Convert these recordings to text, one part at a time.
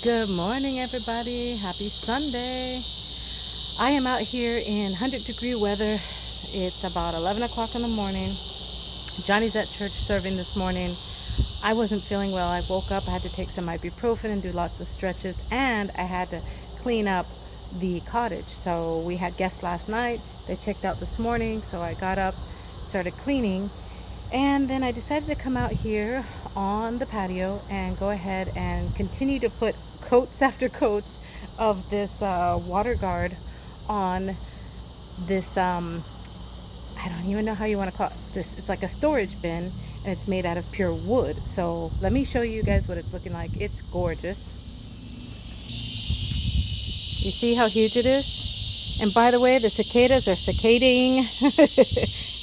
Good morning, everybody. Happy Sunday. I am out here in 100-degree weather. It's about 11 o'clock in the morning. Johnny's at church serving this morning. I wasn't feeling well. I woke up. I had to take some ibuprofen and do lots of stretches, and I had to clean up the cottage. So we had guests last night. They checked out this morning, so I got up, started cleaning, and then I decided to come out here on the patio and go ahead and continue to put coats after coats of this water guard on this I don't even know how you want to call it this. It's like a storage bin, and it's made out of pure wood. So let me show you guys what it's looking like. It's gorgeous. You see how huge it is? And by the way, the cicadas are cicadaing.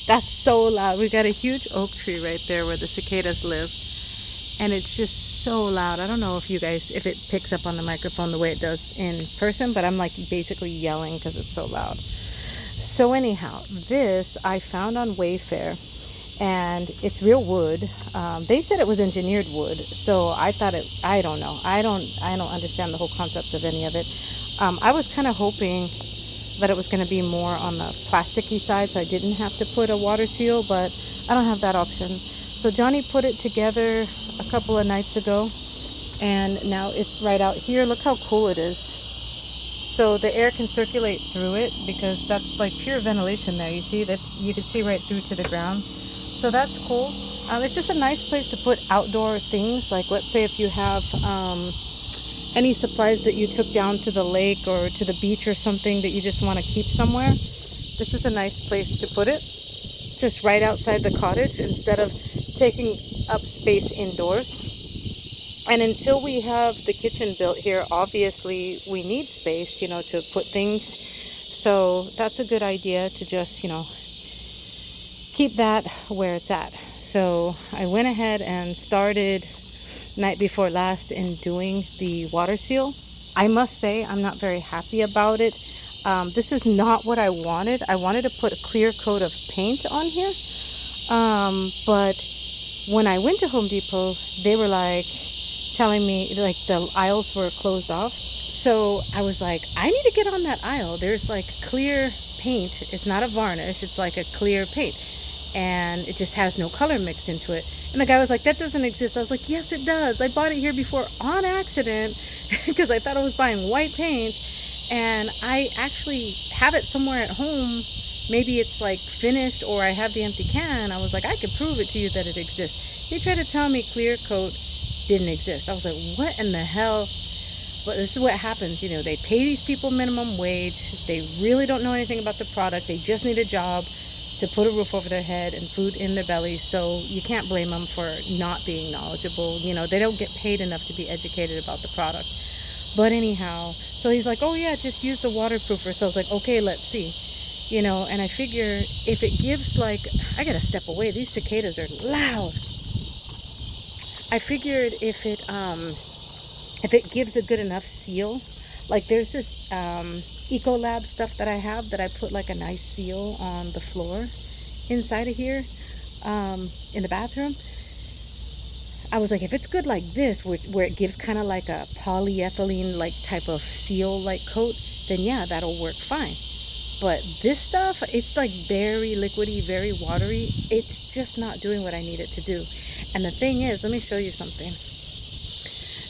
That's so loud. We've got a huge oak tree right there where the cicadas live, and it's just so loud. I don't know if it picks up on the microphone the way it does in person, but I'm like basically yelling because it's so loud. So anyhow, this I found on Wayfair, and it's real wood. They said it was engineered wood, so I thought it. I don't know. I don't understand the whole concept of any of it. I was kind of hoping that it was going to be more on the plasticky side, so I didn't have to put a water seal, but I don't have that option. So Johnny put it together a couple of nights ago, and now it's right out here. Look how cool it is. So the air can circulate through it because that's like pure ventilation there. You see that, you can see right through to the ground. So that's cool. It's just a nice place to put outdoor things. Like let's say if you have any supplies that you took down to the lake or to the beach or something that you just want to keep somewhere, this is a nice place to put it. Just right outside the cottage instead of taking up space indoors. And until we have the kitchen built here, obviously we need space, to put things. So that's a good idea to just, keep that where it's at. So I went ahead and started night before last in doing the water seal. I must say I'm not very happy about it. This is not what I wanted. I wanted to put a clear coat of paint on here. But when I went to Home Depot, they were like, telling me like the aisles were closed off. So I was like, I need to get on that aisle. There's like clear paint. It's not a varnish. It's like a clear paint, and it just has no color mixed into it. And the guy was like, that doesn't exist. I was like, yes, it does. I bought it here before on accident because I thought I was buying white paint, and I actually have it somewhere at home. Maybe it's like finished, or I have the empty can. I was like, I could prove it to you that it exists. He tried to tell me clear coat didn't exist. I was like, what in the hell? But this is what happens, they pay these people minimum wage. They really don't know anything about the product. They just need a job to put a roof over their head and food in their belly. So you can't blame them for not being knowledgeable. They don't get paid enough to be educated about the product. But anyhow, so he's like, oh yeah, just use the waterproofer. So I was like, okay, let's see. And I figure if it gives I gotta step away. These cicadas are loud. I figured if it gives a good enough seal, like there's this Ecolab stuff that I have that I put like a nice seal on the floor inside of here in the bathroom. I was like, if it's good like this, where it gives kind of like a polyethylene like type of seal like coat, then yeah, that'll work fine. But this stuff, it's like very liquidy, very watery. It's just not doing what I need it to do. And the thing is, let me show you something.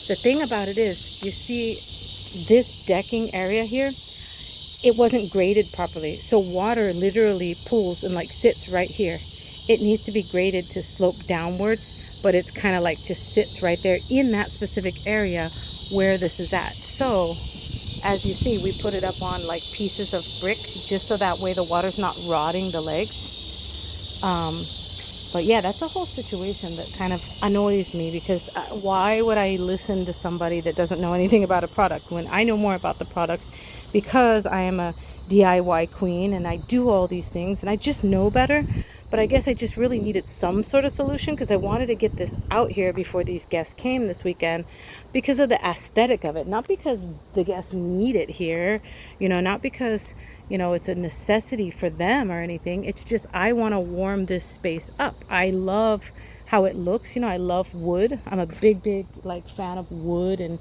The thing about it is, you see this decking area here, it wasn't graded properly. So water literally pools and sits right here. It needs to be graded to slope downwards, but it's kind of just sits right there in that specific area where this is at. So as you see, we put it up on pieces of brick just so that way the water's not rotting the legs. But yeah, that's a whole situation that kind of annoys me because why would I listen to somebody that doesn't know anything about a product when I know more about the products, because I am a DIY queen and I do all these things and I just know better. But I guess I just really needed some sort of solution because I wanted to get this out here before these guests came this weekend because of the aesthetic of it, not because the guests need it here, not because it's a necessity for them or anything. It's just I want to warm this space up. I love how it looks. I love wood. I'm a big fan of wood and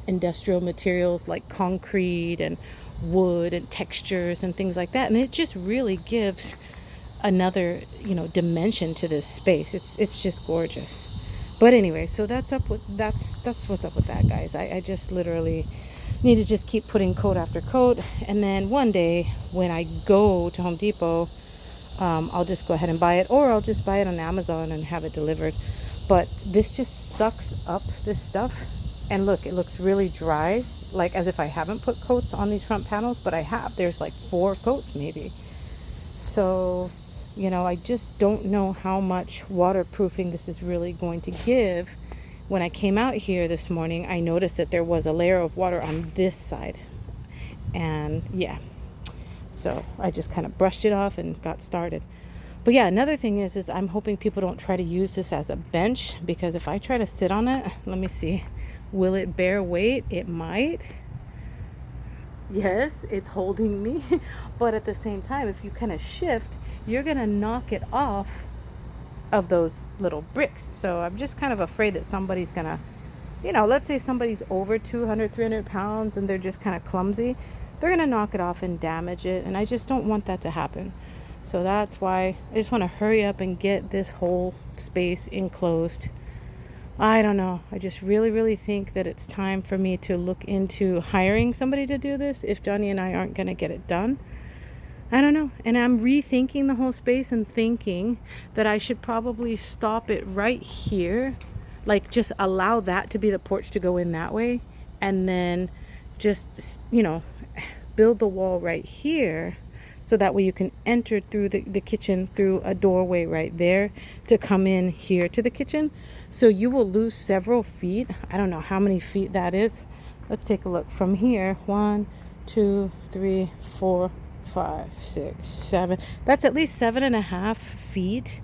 industrial materials like concrete and wood and textures and things like that, and it just really gives another, dimension to this space. It's just gorgeous. But anyway, so that's what's up with that, guys. I just literally need to just keep putting coat after coat, and then one day when I go to Home Depot, I'll just go ahead and buy it, or I'll just buy it on Amazon and have it delivered. But this just sucks up this stuff. And look, it looks really dry, like as if I haven't put coats on these front panels, but I have. There's like 4 coats maybe. So, I just don't know how much waterproofing this is really going to give. When I came out here this morning, I noticed that there was a layer of water on this side. And yeah, so I just kind of brushed it off and got started. But yeah, another thing is I'm hoping people don't try to use this as a bench, because if I try to sit on it, let me see, will it bear weight? It might. Yes, it's holding me. But at the same time, if you kind of shift, you're going to knock it off of those little bricks. So I'm just kind of afraid that somebody's going to, let's say somebody's over 200, 300 pounds and they're just kind of clumsy. They're going to knock it off and damage it. And I just don't want that to happen. So that's why I just want to hurry up and get this whole space enclosed. I don't know. I just really, really think that it's time for me to look into hiring somebody to do this if Johnny and I aren't going to get it done. I don't know. And I'm rethinking the whole space and thinking that I should probably stop it right here. Like just allow that to be the porch to go in that way. And then just, build the wall right here. So that way you can enter through the kitchen through a doorway right there to come in here to the kitchen. So you will lose several feet. I don't know how many feet that is. Let's take a look from here. 1, 2, 3, 4, 5, 6, 7. That's at least 7.5 feet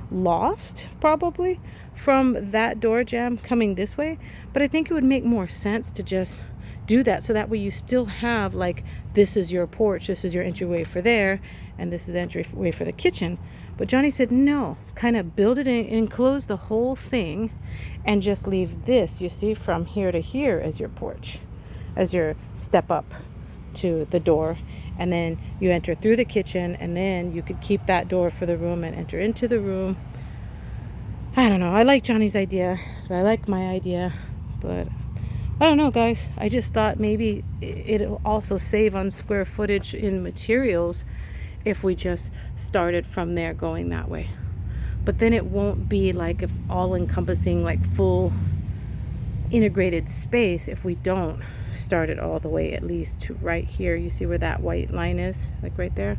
lost probably from that door jamb coming this way. But I think it would make more sense to just do that, so that way you still have, like, this is your porch, this is your entryway for there, and this is the entryway for the kitchen. But Johnny said no, kind of build it in, enclose the whole thing, and just leave this, you see, from here to here as your porch, as your step up to the door. And then you enter through the kitchen, and then you could keep that door for the room and enter into the room. I don't know. I like Johnny's idea, but I like my idea, but I don't know, guys. I just thought maybe it'll also save on square footage in materials if we just started from there going that way. But then it won't be like if all-encompassing, like full integrated space if we don't start it all the way at least to right here. You see where that white line is? Like right there?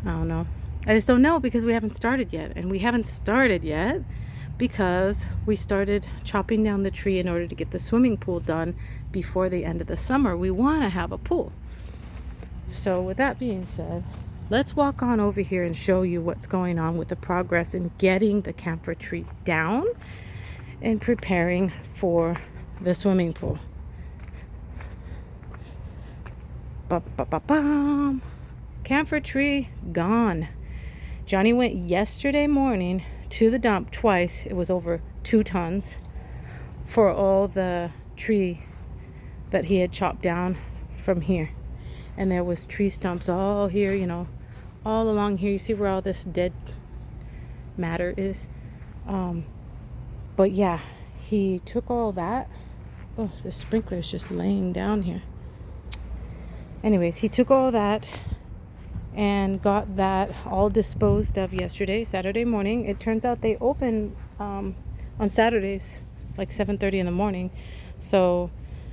I don't know. I just don't know because we haven't started yet. And we haven't started yet because we started chopping down the tree in order to get the swimming pool done before the end of the summer. We want to have a pool. So with that being said, let's walk on over here and show you what's going on with the progress in getting the camphor tree down and preparing for the swimming pool. Ba-ba-ba-bam. Camphor tree gone. Johnny went yesterday morning to the dump twice. It was over 2 tons for all the tree that he had chopped down from here. And there was tree stumps all here, all along here. You see where all this dead matter is? But yeah, he took all that. Oh, the sprinkler is just laying down here. Anyways, he took all that and got that all disposed of yesterday, Saturday morning. It turns out they open on Saturdays, like 7:30 in the morning. So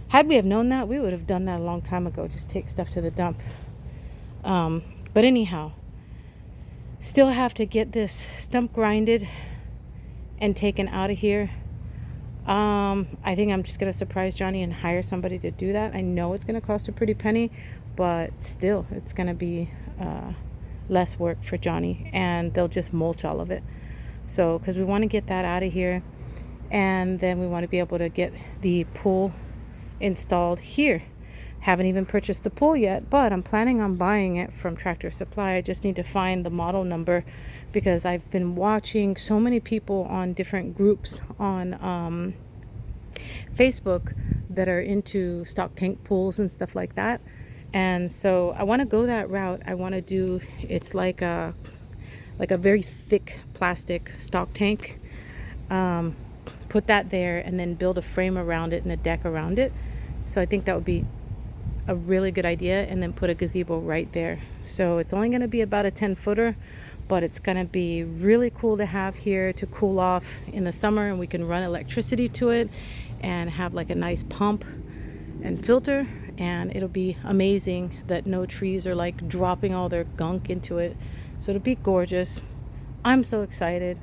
had we have known that, we would have done that a long time ago, just take stuff to the dump. But anyhow, still have to get this stump grinded and taken out of here. I think I'm just going to surprise Johnny and hire somebody to do that. I know it's going to cost a pretty penny, but still, it's going to be less work for Johnny, and they'll just mulch all of it. So, because we want to get that out of here, and then we want to be able to get the pool installed here. Haven't even purchased the pool yet, but I'm planning on buying it from Tractor Supply. I just need to find the model number because I've been watching so many people on different groups on Facebook that are into stock tank pools and stuff like that. And so I want to go that route. I want to do, it's like a very thick plastic stock tank. Put that there and then build a frame around it and a deck around it. So I think that would be a really good idea, and then put a gazebo right there. So it's only going to be about a 10-footer, but it's going to be really cool to have here to cool off in the summer, and we can run electricity to it and have like a nice pump and filter, and it'll be amazing that no trees are like dropping all their gunk into it. So it'll be gorgeous. I'm so excited.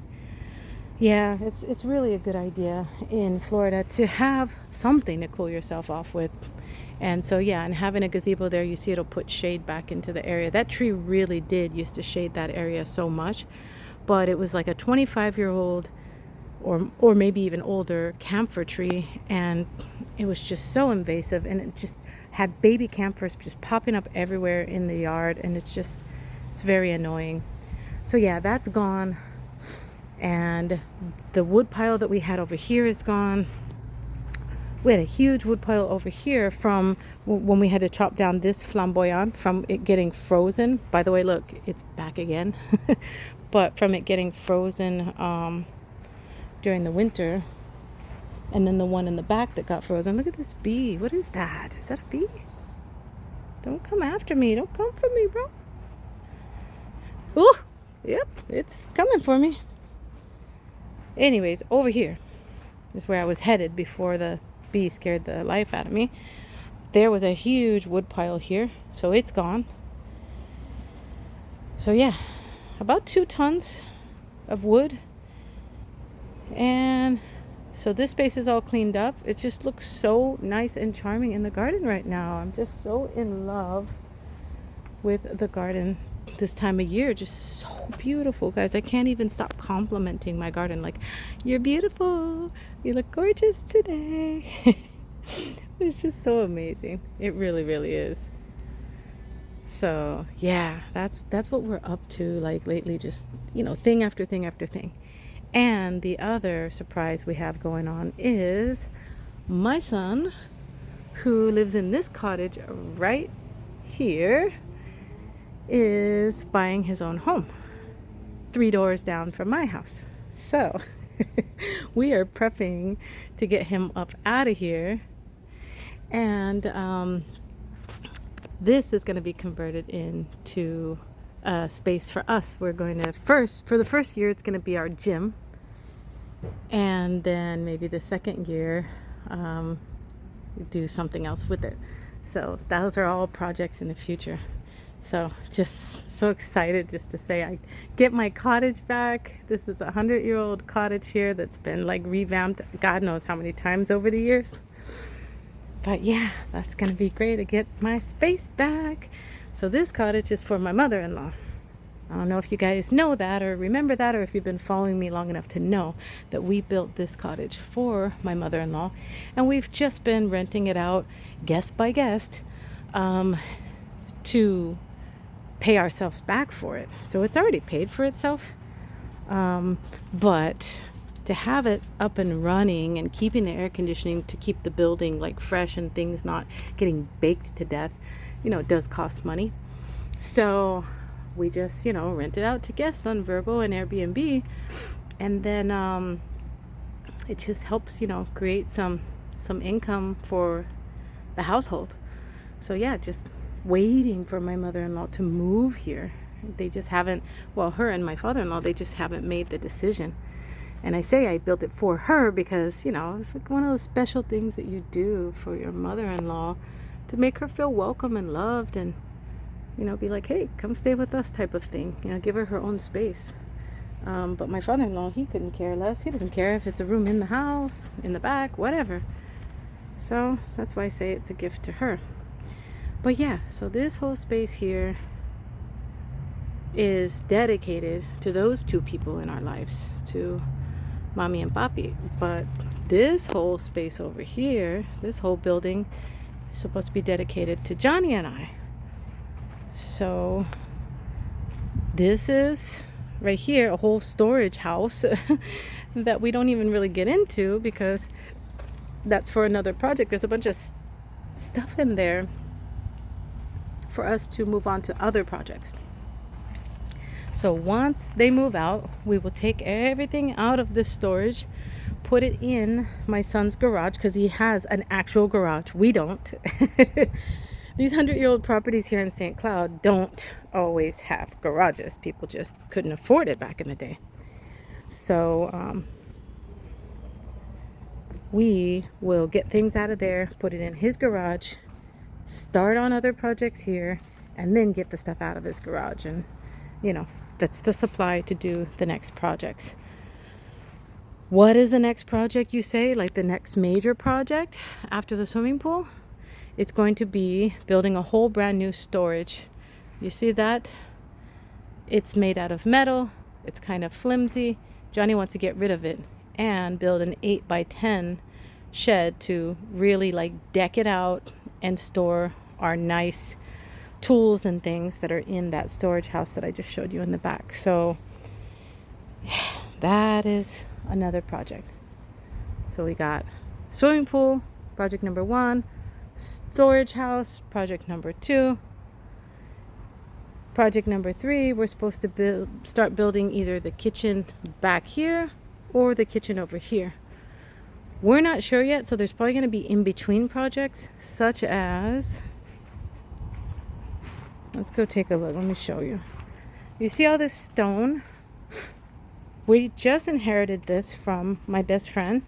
Yeah, it's really a good idea in Florida to have something to cool yourself off with. And so yeah, and having a gazebo there, you see it'll put shade back into the area. That tree really did used to shade that area so much, but it was like a 25-year-old or maybe even older camphor tree, and it was just so invasive, and it just had baby camphors just popping up everywhere in the yard, and it's very annoying. So yeah, that's gone. And the wood pile that we had over here is gone. We had a huge wood pile over here from when we had to chop down this flamboyant from it getting frozen. By the way, look, it's back again. But from it getting frozen during the winter. And then the one in the back that got frozen. Look at this bee. What is that? Is that a bee? Don't come after me. Don't come for me, bro. Ooh, yep, it's coming for me. Anyways, over here is where I was headed before the bee scared the life out of me. There was a huge wood pile here, so it's gone. So yeah, about 2 tons of wood. And so this space is all cleaned up. It just looks so nice and charming in the garden right now. I'm just so in love with the garden this time of year. Just so beautiful, guys. I can't even stop complimenting my garden. Like, you're beautiful, you look gorgeous today. It's just so amazing. It really, really is. So yeah, that's what we're up to, like, lately. Just, thing after thing after thing. And the other surprise we have going on is my son, who lives in this cottage right here, is buying his own home 3 doors down from my house. So we are prepping to get him up out of here, and this is going to be converted into a space for us. We're going to for the first year, it's going to be our gym, and then maybe the second year do something else with it. So those are all projects in the future. So just so excited just to say I get my cottage back. This is a 100-year-old cottage here that's been like revamped God knows how many times over the years. But yeah, that's going to be great to get my space back. So this cottage is for my mother-in-law. I don't know if you guys know that or remember that, or if you've been following me long enough to know that we built this cottage for my mother-in-law, and we've just been renting it out guest by guest to pay ourselves back for it. So it's already paid for itself, but to have it up and running and keeping the air conditioning to keep the building like fresh and things not getting baked to death, it does cost money. So we just rent it out to guests on Vrbo and Airbnb, and then it just helps create some income for the household. So yeah, just waiting for my mother-in-law to move here. They just haven't, her and my father-in-law, they just haven't made the decision. And I say I built it for her because it's like one of those special things that you do for your mother-in-law to make her feel welcome and loved, and be like, hey, come stay with us type of thing. Give her own space. But my father-in-law, he couldn't care less. He doesn't care if it's a room in the house, in the back, whatever. So that's why I say it's a gift to her. But yeah, so this whole space here is dedicated to those 2 people in our lives, to Mommy and Papi. But this whole space over here, this whole building, is supposed to be dedicated to Johnny and I. So this is right here a whole storage house that we don't even really get into because that's for another project. There's a bunch of stuff in there for us to move on to other projects. So once they move out, we will take everything out of this storage, put it in my son's garage, because he has an actual garage. We don't. These 100-year-old properties here in St. Cloud don't always have garages. People just couldn't afford it back in the day. So we will get things out of there, put it in his garage, start on other projects here, and then get the stuff out of his garage. And, you know, that's the supply to do the next projects. What is the next project, you say? Like the next major project after the swimming pool? It's going to be building a whole brand new storage. You see that? It's made out of metal. It's kind of flimsy. Johnny wants to get rid of it and build an 8x10 shed to really like deck it out and store our nice tools and things that are in that storage house that I just showed you in the back. So that is another project. So we got swimming pool, project number 1, storage house, project number 2. Project number 3, we're supposed to start building either the kitchen back here or the kitchen over here. We're not sure yet, so there's probably going to be in-between projects, such as, let's go take a look. Let me show you. You see all this stone? We just inherited this from my best friend.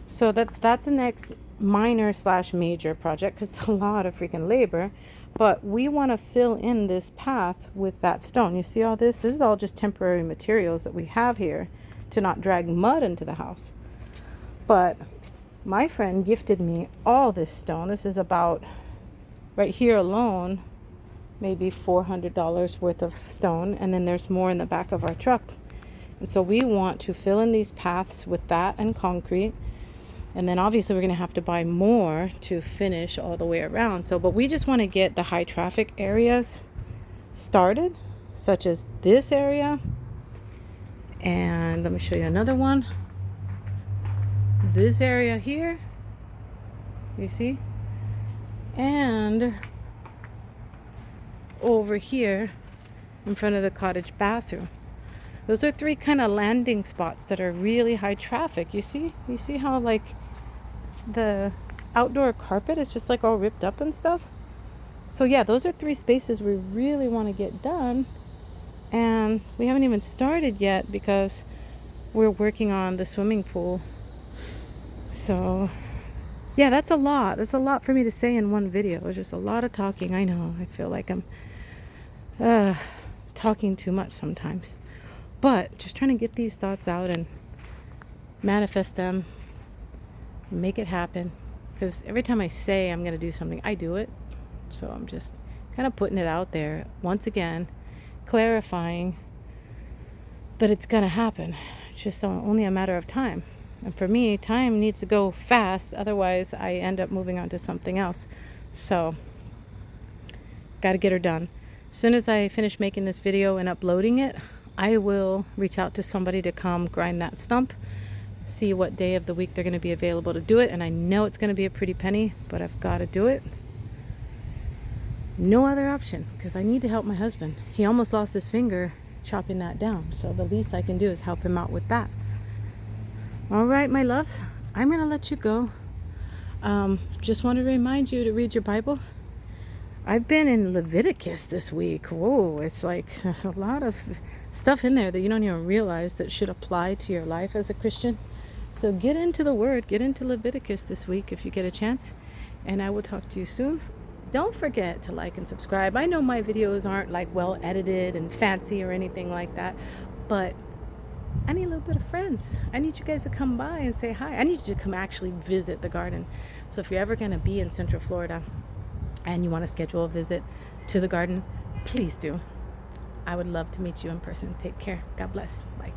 So that's the next minor / major project, because it's a lot of freaking labor. But we want to fill in this path with that stone. You see all this? This is all just temporary materials that we have here to not drag mud into the house. But my friend gifted me all this stone. This is about, right here alone, maybe $400 worth of stone. And then there's more in the back of our truck. And so we want to fill in these paths with that and concrete. And then obviously we're going to have to buy more to finish all the way around. So, but we just want to get the high traffic areas started, such as this area. And let me show you another one. This area here, you see? And over here in front of the cottage bathroom. Those are 3 kind of landing spots that are really high traffic. You see how like the outdoor carpet is just like all ripped up and stuff. So yeah, those are 3 spaces we really want to get done. And we haven't even started yet because we're working on the swimming pool. So yeah, that's a lot. That's a lot for me to say in one video. It's just a lot of talking. I know. I feel like I'm talking too much sometimes. But just trying to get these thoughts out and manifest them, make it happen. Because every time I say I'm going to do something, I do it. So I'm just kind of putting it out there once again, clarifying that it's going to happen. It's just only a matter of time. And for me, time needs to go fast. Otherwise, I end up moving on to something else. So, got to get her done. As soon as I finish making this video and uploading it, I will reach out to somebody to come grind that stump, see what day of the week they're going to be available to do it. And I know it's going to be a pretty penny, but I've got to do it. No other option, because I need to help my husband. He almost lost his finger chopping that down. So the least I can do is help him out with that. All right, my loves, I'm going to let you go. Just want to remind you to read your Bible. I've been in Leviticus this week. Whoa, it's like there's a lot of stuff in there that you don't even realize that should apply to your life as a Christian. So get into the Word, get into Leviticus this week if you get a chance, and I will talk to you soon. Don't forget to like and subscribe. I know my videos aren't like well edited and fancy or anything like that, but I need a little bit of friends. I need you guys to come by and say hi. I need you to come actually visit the garden. So if you're ever going to be in Central Florida and you want to schedule a visit to the garden, please do. I would love to meet you in person. Take care. God bless. Bye.